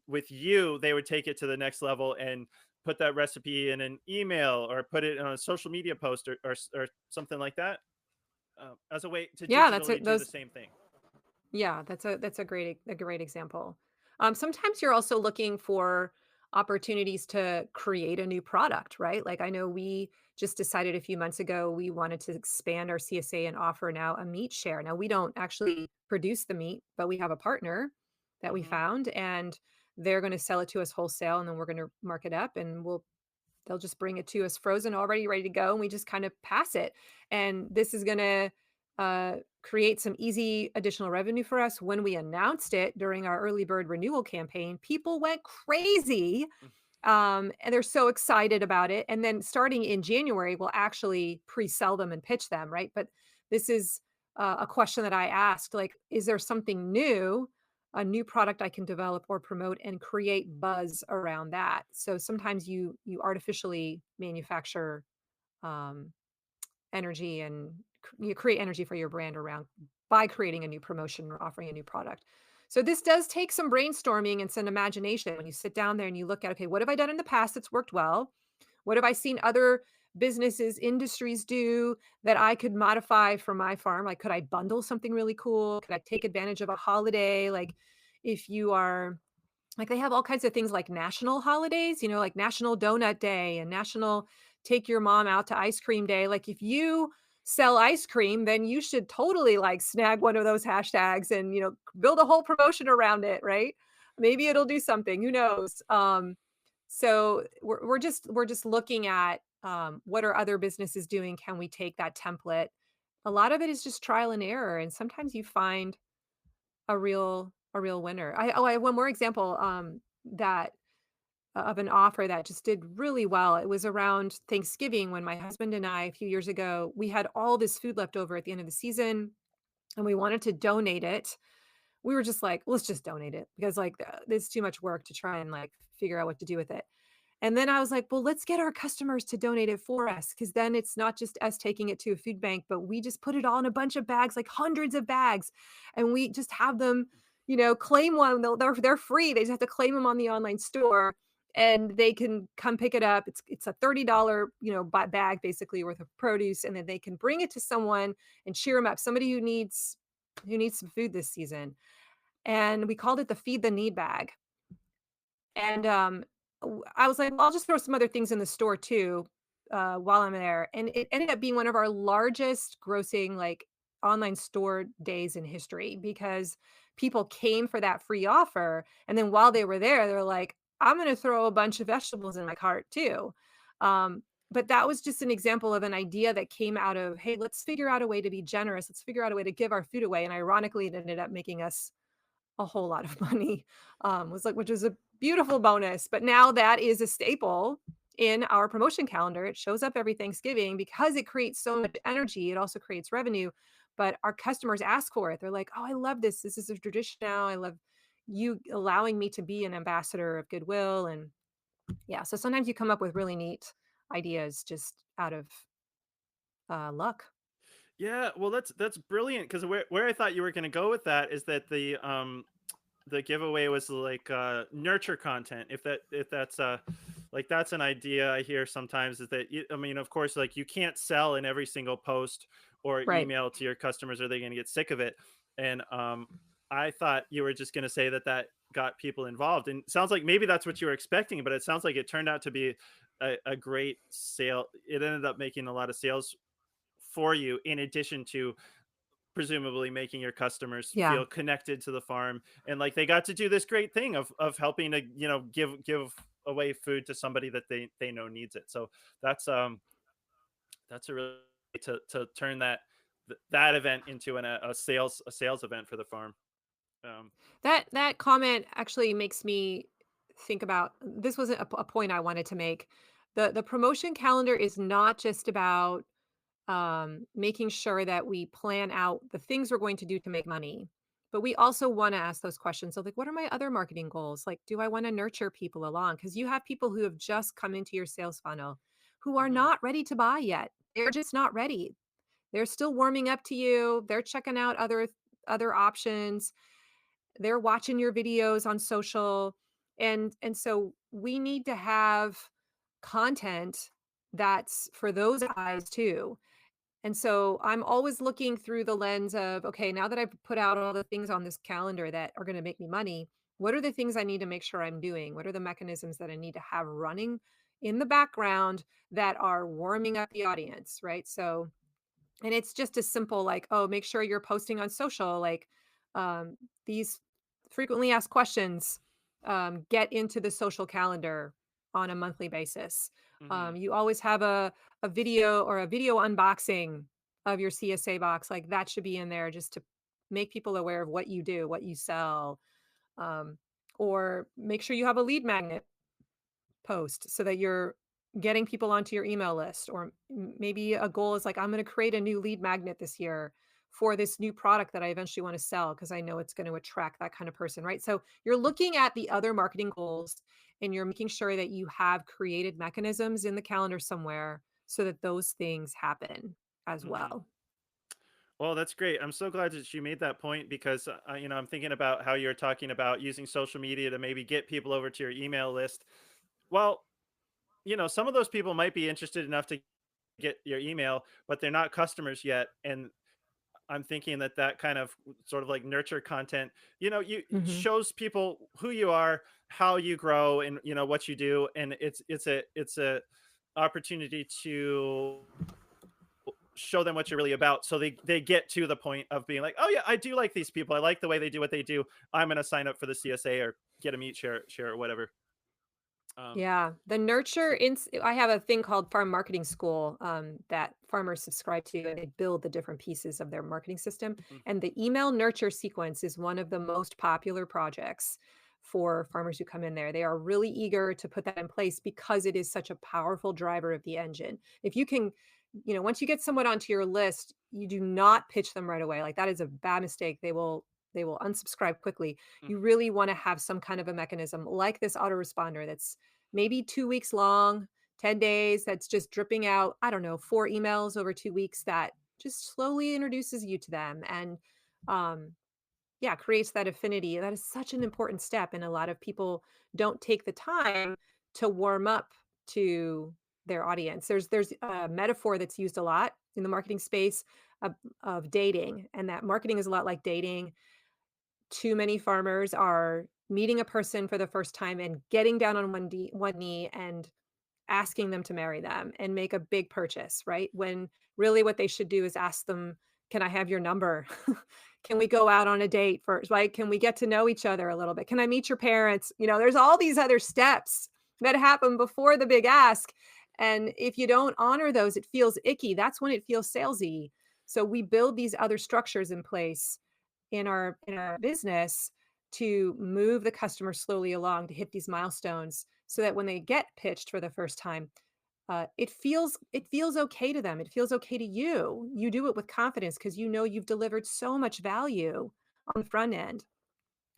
with you, they would take it to the next level and put that recipe in an email or put it on a social media post or something like that, as a way to Yeah, digitally do the those. same thing. Yeah, that's a great example. Sometimes you're also looking for opportunities to create a new product, right? Like I know we just decided a few months ago we wanted to expand our CSA and offer now a meat share. Now we don't actually produce the meat, but we have a partner that we Hmm. found and they're going to sell it to us wholesale and then we're going to mark it up and they'll just bring it to us frozen, already ready to go, and we just kind of pass it. And this is gonna create some easy additional revenue for us. When we announced it during our early bird renewal campaign, people went crazy and they're so excited about it. And then starting in January, we'll actually pre-sell them and pitch them, right? But this is a question that I asked, like, is there something new, a new product I can develop or promote and create buzz around that? So sometimes you artificially manufacture um, energy and you create energy for your brand around by creating a new promotion or offering a new product. So this does take some brainstorming and some imagination when you sit down there and you look at, okay, what have I done in the past that's worked well? What have I seen other businesses, industries do that I could modify for my farm? Like, could I bundle something really cool? Could I take advantage of a holiday? Like, if you are like they have all kinds of things like national holidays, like National Donut Day and National Take Your Mom Out to Ice Cream Day. Like if you sell ice cream, then you should totally like snag one of those hashtags and build a whole promotion around it, right? Maybe it'll do something. Who knows? So we're just looking at what are other businesses doing? Can we take that template? A lot of it is just trial and error, and sometimes you find a real winner. I have one more example, that of an offer that just did really well. It was around Thanksgiving when my husband and I, a few years ago, we had all this food left over at the end of the season, and we wanted to donate it. We were just like, "Let's just donate it," because, like, it's too much work to try and, like, figure out what to do with it. And then I was like, "Well, let's get our customers to donate it for us, because then it's not just us taking it to a food bank, but we just put it all in a bunch of bags, like hundreds of bags, and we just have them, claim one. They're free. They just have to claim them on the online store, and they can come pick it up. It's a $30, bag basically worth of produce, and then they can bring it to someone and cheer them up. Somebody who needs some food this season, and we called it the Feed the Need bag. And, I was like, "Well, I'll just throw some other things in the store too, while I'm there." And it ended up being one of our largest grossing, like, online store days in history because people came for that free offer, and then while they were there, they're like, "I'm gonna throw a bunch of vegetables in my cart too." But that was just an example of an idea that came out of, "Hey, let's figure out a way to be generous. Let's figure out a way to give our food away," and ironically, it ended up making us a whole lot of money, which was a beautiful bonus. But now that is a staple in our promotion calendar. It shows up every Thanksgiving because it creates so much energy. It also creates revenue, but our customers ask for it. They're like, "Oh, I love this. This is a tradition now. I love you allowing me to be an ambassador of goodwill." And yeah, so sometimes you come up with really neat ideas just out of luck. Yeah, well, that's brilliant, because where I thought you were going to go with that is that the giveaway was like nurture content, if that's Like that's an idea I hear sometimes is that I mean, of course, like you can't sell in every single post or Right. email to your customers, or they're going to get sick of it. And I thought you were just going to say that that got people involved, and it sounds like maybe that's what you were expecting, but it sounds like it turned out to be a great sale. It ended up making a lot of sales for you, in addition to presumably making your customers Yeah. feel connected to the farm, and like they got to do this great thing of helping to give away food to somebody that they know needs it. So that's that's a really to turn that event into a sales event for the farm. um That comment actually makes me think about this was a point I wanted to make. The promotion calendar is not just about making sure that we plan out the things we're going to do to make money. But we also want to ask those questions of like, what are my other marketing goals? Like, do I want to nurture people along? Because you have people who have just come into your sales funnel who are mhm, not ready to buy yet. They're just not ready. They're still warming up to you. They're checking out other options. They're watching your videos on social. And so we need to have content that's for those eyes too. And so I'm always looking through the lens of, okay, now that I've put out all the things on this calendar that are going to make me money, what are the things I need to make sure I'm doing? What are the mechanisms that I need to have running in the background that are warming up the audience, right? So, and it's just as simple like, oh, make sure you're posting on social, like um, these frequently asked questions get into the social calendar on a monthly basis. mhm. You always have a video or a video unboxing of your CSA box. Like that should be in there just to make people aware of what you do, what you sell. Um, or make sure you have a lead magnet post so that you're getting people onto your email list. Or maybe a goal is like, I'm going to create a new lead magnet this year for this new product that I eventually want to sell because I know it's going to attract that kind of person, right? So you're looking at the other marketing goals and you're making sure that you have created mechanisms in the calendar somewhere so that those things happen as Mhm. well. Well, that's great. I'm so glad that you made that point because I'm thinking about how you're talking about using social media to maybe get people over to your email list. Well, some of those people might be interested enough to get your email, but they're not customers yet. And I'm thinking that that kind of sort of like nurture content, you it Hmm. shows people who you are, how you grow, and what you do, and it's a opportunity to show them what you're really about, so they get to the point of being like, oh yeah, I do like these people, I like the way they do what they do, I'm going to sign up for the CSA or get a meat share or whatever. um Yeah, the nurture so ins I have a thing called Farm Marketing School, that farmers subscribe to, and they build the different pieces of their marketing system, mhm, and the email nurture sequence is one of the most popular projects for farmers who come in there. They are really eager to put that in place because it is such a powerful driver of the engine. If you can, once you get someone onto your list, you do not pitch them right away. Like, that is a bad mistake. They will unsubscribe quickly. mhm, You really wanna have some kind of a mechanism like this autoresponder that's maybe 2 weeks long, 10 days, that's just dripping out, I don't know, 4 emails over 2 weeks that just slowly introduces you to them and, um, yeah, creates that affinity. That is such an important step, and a lot of people don't take the time to warm up to their audience. There's a metaphor that's used a lot in the marketing space of dating, and that marketing is a lot like dating. Too many farmers are meeting a person for the first time and getting down on one knee and asking them to marry them and make a big purchase, right? When really what they should do is ask them, "Can I have your number? Can we go out on a date first? Right? Can we get to know each other a little bit? Can I meet your parents?" There's all these other steps that happen before the big ask. And if you don't honor those, it feels icky. That's when it feels salesy. So we build these other structures in place in our business to move the customer slowly along to hit these milestones so that when they get pitched for the first time, it feels okay to them. It feels okay to you. You do it with confidence because you know you've delivered so much value on the front end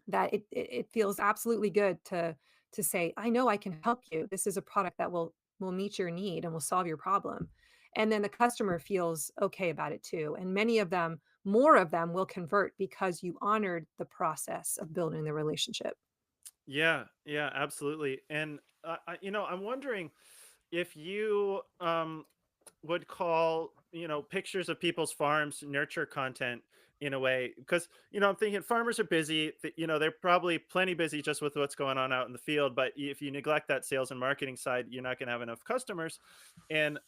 that it feels absolutely good to say, I know I can help you. This is a product that will meet your need and will solve your problem. And then the customer feels okay about it too. And many of them, more of them will convert because you honored the process of building the relationship. yeah, yeah, absolutely. And I'm wondering if you would call pictures of people's farms nurture content in a way, because I'm thinking farmers are busy, they're probably plenty busy just with what's going on out in the field, but if you neglect that sales and marketing side, you're not going to have enough customers. And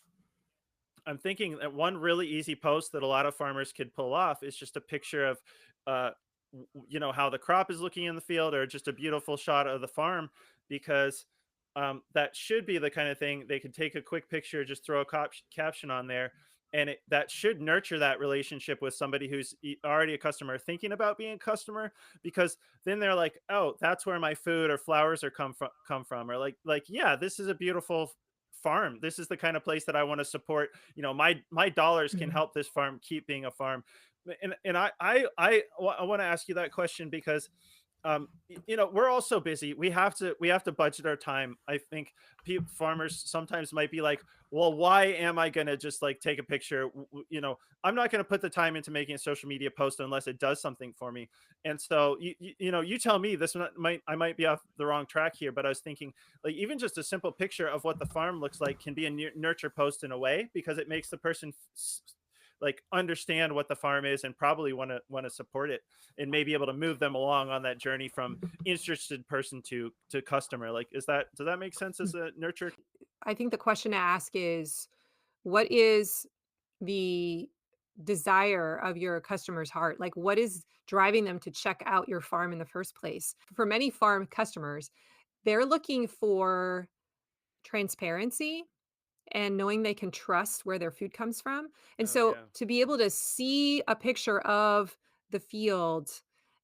I'm thinking that one really easy post that a lot of farmers could pull off is just a picture of, uh, how the crop is looking in the field, or just a beautiful shot of the farm, because that should be the kind of thing they could take a quick picture, just throw a caption on there, and that should nurture that relationship with somebody who's already a customer, thinking about being a customer, because then they're like, oh, that's where my food or flowers are come from, or like, yeah, this is a beautiful farm. This is the kind of place that I want to support. My dollars can Mhm. help this farm keep being a farm. And I want to ask you that question because we're all so busy. We have to budget our time. I think farmers sometimes might be like, well, why am I going to just like take a picture? I'm not going to put the time into making a social media post unless it does something for me. And so you tell me, I might be off the wrong track here, but I was thinking, like, even just a simple picture of what the farm looks like can be a nurture post in a way, because it makes the person like understand what the farm is and probably want to support it, and maybe able to move them along on that journey from interested person to customer. Like, does that make sense as a nurture? I think the question to ask is, what is the desire of your customer's heart? Like, what is driving them to check out your farm in the first place? For many farm customers, they're looking for transparency and knowing they can trust where their food comes from. And Oh so yeah. to be able to see a picture of the field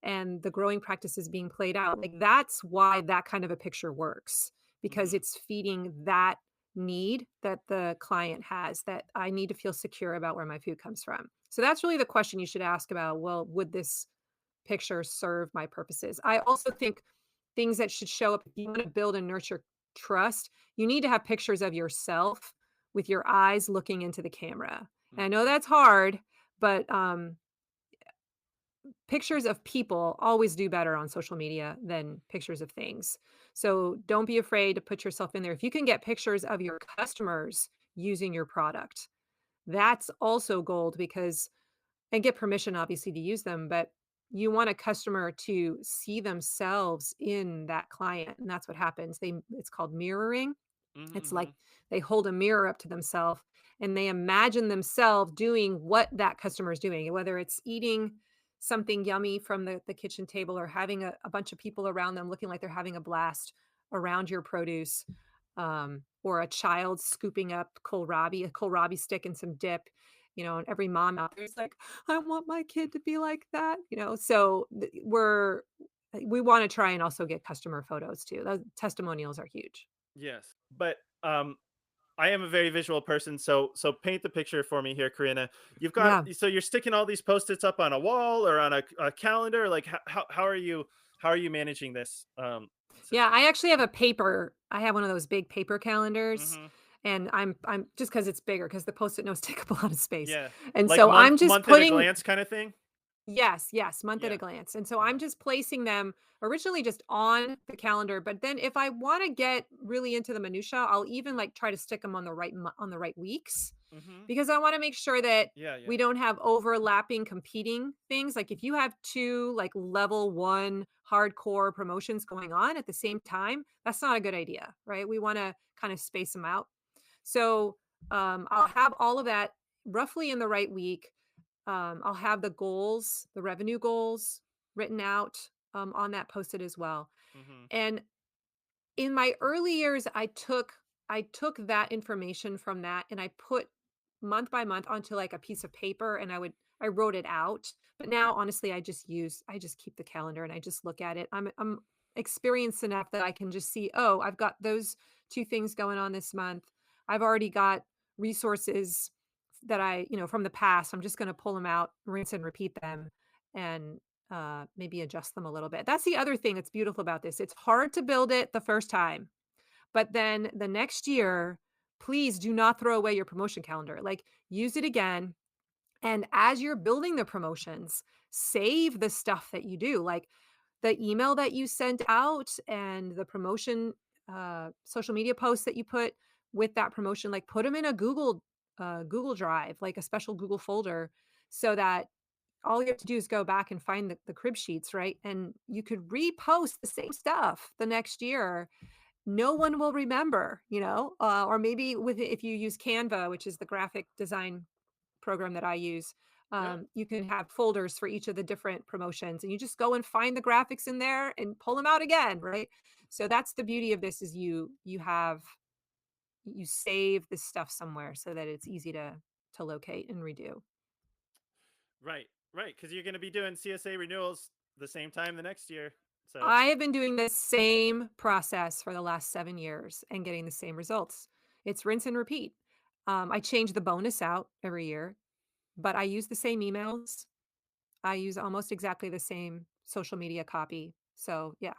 and the growing practices being played out, like that's why that kind of a picture works, because Hmm. it's feeding that need that the client has, that I need to feel secure about where my food comes from. So that's really the question you should ask about, well, would this picture serve my purposes? I also think things that should show up if you want to build and nurture trust, you need to have pictures of yourself with your eyes looking into the camera. And I know Hmm. that's hard, but pictures of people always do better on social media than pictures of things. So don't be afraid to put yourself in there. If you can get pictures of your customers using your product, that's also gold, because and get permission obviously to use them, but you want a customer to see themselves in that client, and that's what happens. It's called mirroring. It's like Hmm. they hold a mirror up to themselves and they imagine themselves doing what that customer is doing, whether it's eating something yummy from the kitchen table, or having a bunch of people around them looking like they're having a blast around your produce, or a child scooping up a kohlrabi stick and some dip, and every mom out there is like, I want my kid to be like that, So we want to try and also get customer photos too. Those testimonials are huge. Yes, but I am a very visual person, so paint the picture for me here, Karina. Yeah. So you're sticking all these post-its up on a wall or on a calendar. Like, how are you managing this? Yeah, I actually have I have one of those big paper calendars, Hmm. and I'm just because it's bigger, because the Post-it notes take up a lot of space. Yeah, And like so month I'm just month at a putting glance kind of thing. yes, yes, month at a Yeah. glance. And so I'm Uh-huh. just placing them originally just on the calendar, but then if I want to get really into the minutia, I'll even like try to stick them on on the right weeks, Hmm. because I want to make sure that Yeah, we yeah. don't have overlapping competing things. Like if you have two like level 1 hardcore promotions going on at the same time, that's not a good idea, right? We want to kind of space them out. So I'll have all of that roughly in the right week. I'll have the goals, the revenue goals written out on that posted as well. Hmm. And in my early years, I took that information from that and I put month by month onto like a piece of paper, and I wrote it out. But now honestly, I just keep the calendar and I just look at it. I'm experienced enough that I can just see, oh, I've got those two things going on this month. I've already got resources that from the past. I'm just going to pull them out, rinse and repeat them, and maybe adjust them a little bit. That's the other thing that's beautiful about this. It's hard to build it the first time, but then the next year, please do not throw away your promotion calendar. Like, use it again. And as you're building the promotions, save the stuff that you do, like the email that you sent out and the promotion social media posts that you put with that promotion, like put them in a Google Drive, like a special Google folder, so that all you have to do is go back and find the crib sheets, right? And you could repost the same stuff the next year. No one will remember, or maybe if you use Canva, which is the graphic design program that I use, Yeah. you can have folders for each of the different promotions, and you just go and find the graphics in there and pull them out again, right? So that's the beauty of this, is you save this stuff somewhere so that it's easy to locate and redo. Right. Right. Because you're going to be doing CSA renewals the same time the next year. So, I have been doing the same process for the last 7 years and getting the same results. It's rinse and repeat. I change the bonus out every year, but I use the same emails. I use almost exactly the same social media copy. So yeah.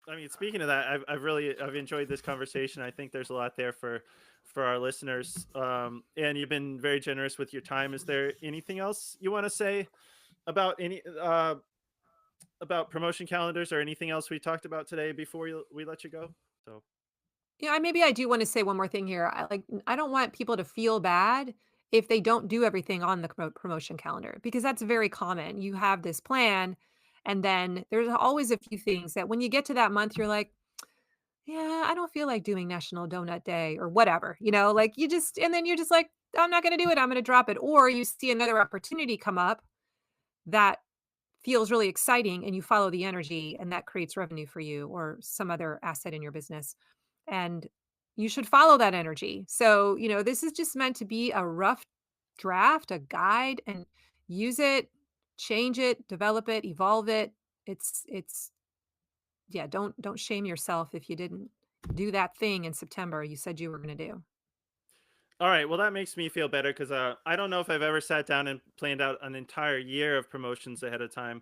I mean, speaking of that, I've enjoyed this conversation. I think there's a lot there for our listeners. And you've been very generous with your time. Is there anything else you want to say about about promotion calendars or anything else we talked about today before we let you go? So, Yeah, maybe I do want to say one more thing here. I don't want people to feel bad if they don't do everything on the promotion calendar, because that's very common. You have this plan, and then there's always a few things that when you get to that month, you're like, yeah, I don't feel like doing National Donut Day or whatever, like and then you're just like, I'm not going to do it. I'm going to drop it. Or you see another opportunity come up that feels really exciting, and you follow the energy, and that creates revenue for you or some other asset in your business. And you should follow that energy. So, this is just meant to be a rough draft, a guide, and use it, change it, develop it, evolve it. It's yeah, don't shame yourself if you didn't do that thing in September you said you were going to do. all right. Well, that makes me feel better because I don't know if I've ever sat down and planned out an entire year of promotions ahead of time.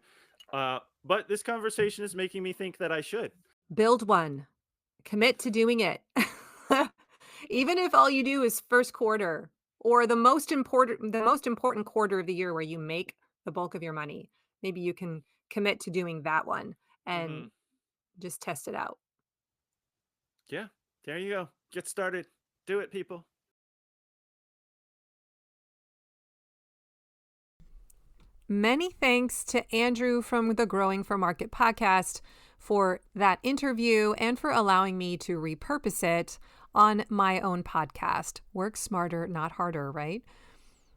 But this conversation is making me think that I should. Build one. Commit to doing it. Even if all you do is first quarter, or the most important quarter of the year where you make the bulk of your money. Maybe you can commit to doing that one Hmm. and just test it out. Yeah. There you go. Get started. Do it, people. Many thanks to Andrew from the Growing for Market podcast for that interview and for allowing me to repurpose it on my own podcast. Work smarter, not harder, right?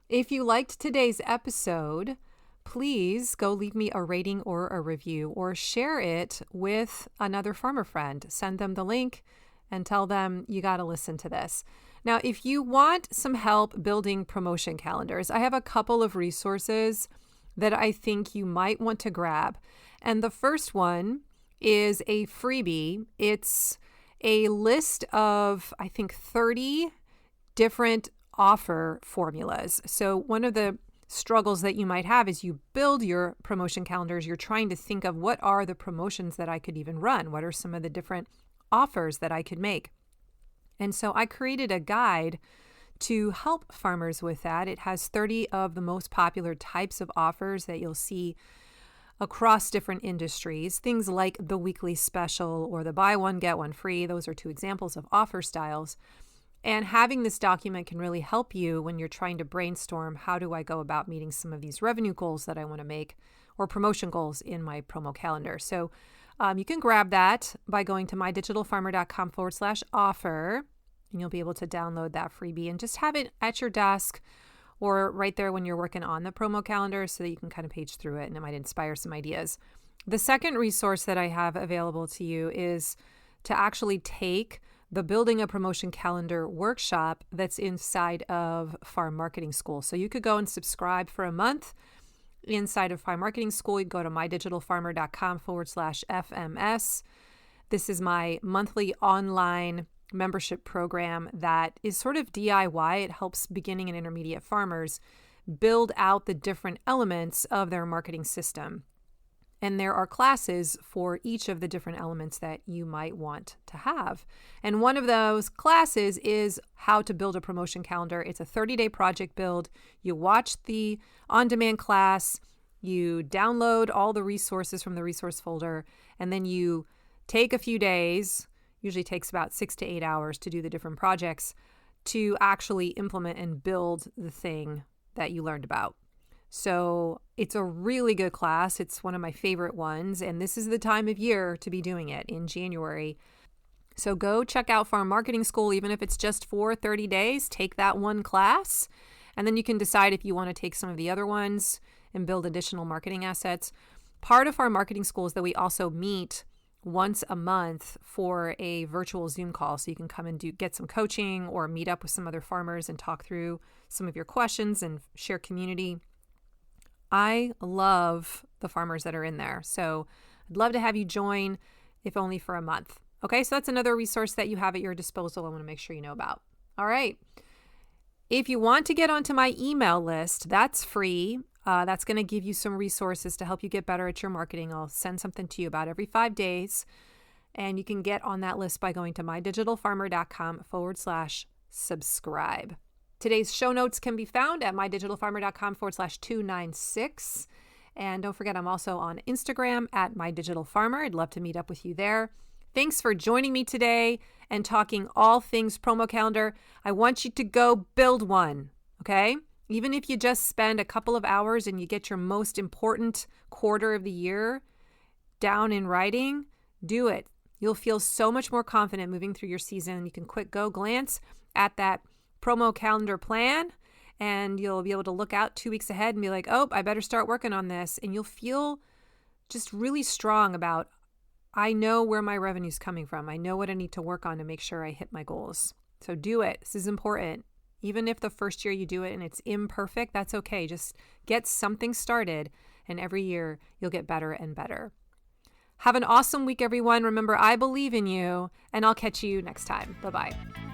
If you liked today's episode, please go leave me a rating or a review, or share it with another farmer friend. Send them the link and tell them you got to listen to this. Now, if you want some help building promotion calendars, I have a couple of resources that I think you might want to grab. And the first one is a freebie. It's a list of, I think, 30 different offer formulas. So one of the struggles that you might have is you build your promotion calendars. You're trying to think of, what are the promotions that I could even run? What are some of the different offers that I could make? And so I created a guide to help farmers with that. It has 30 of the most popular types of offers that you'll see across different industries. Things like the weekly special or the buy one, get one free. Those are two examples of offer styles. And having this document can really help you when you're trying to brainstorm, how do I go about meeting some of these revenue goals that I want to make, or promotion goals in my promo calendar. So you can grab that by going to mydigitalfarmer.com/offer. And you'll be able to download that freebie and just have it at your desk or right there when you're working on the promo calendar, so that you can kind of page through it and it might inspire some ideas. The second resource that I have available to you is to actually take the Building a Promotion Calendar workshop that's inside of Farm Marketing School. So you could go and subscribe for a month inside of Farm Marketing School. You go to mydigitalfarmer.com/FMS. This is my monthly online membership program that is sort of DIY. It helps beginning and intermediate farmers build out the different elements of their marketing system. And there are classes for each of the different elements that you might want to have. And one of those classes is how to build a promotion calendar. It's a 30-day project build. You watch the on-demand class, you download all the resources from the resource folder, and then you take a few days. usually takes about 6 to 8 hours to do the different projects to actually implement and build the thing that you learned about. So it's a really good class. It's one of my favorite ones. And this is the time of year to be doing it in January. So go check out Farm Marketing School, even if it's just for 30 days, take that one class. And then you can decide if you want to take some of the other ones and build additional marketing assets. Part of Farm Marketing School is that we also meet once a month for a virtual Zoom call. So you can come and get some coaching or meet up with some other farmers and talk through some of your questions and share community. I love the farmers that are in there. So I'd love to have you join, if only for a month. Okay, so that's another resource that you have at your disposal I want to make sure you know about. All right. If you want to get onto my email list, that's free. That's going to give you some resources to help you get better at your marketing. I'll send something to you about every 5 days. And you can get on that list by going to mydigitalfarmer.com/subscribe. Today's show notes can be found at mydigitalfarmer.com/296. And don't forget, I'm also on Instagram at mydigitalfarmer. I'd love to meet up with you there. Thanks for joining me today and talking all things promo calendar. I want you to go build one, okay? Even if you just spend a couple of hours and you get your most important quarter of the year down in writing, do it. You'll feel so much more confident moving through your season. You can go glance at that promo calendar plan, and you'll be able to look out 2 weeks ahead and be like, oh, I better start working on this. And you'll feel just really strong about, I know where my revenue's coming from. I know what I need to work on to make sure I hit my goals. So do it. This is important. Even if the first year you do it and it's imperfect, that's okay. Just get something started, and every year you'll get better and better. Have an awesome week, everyone. Remember, I believe in you, and I'll catch you next time. Bye-bye.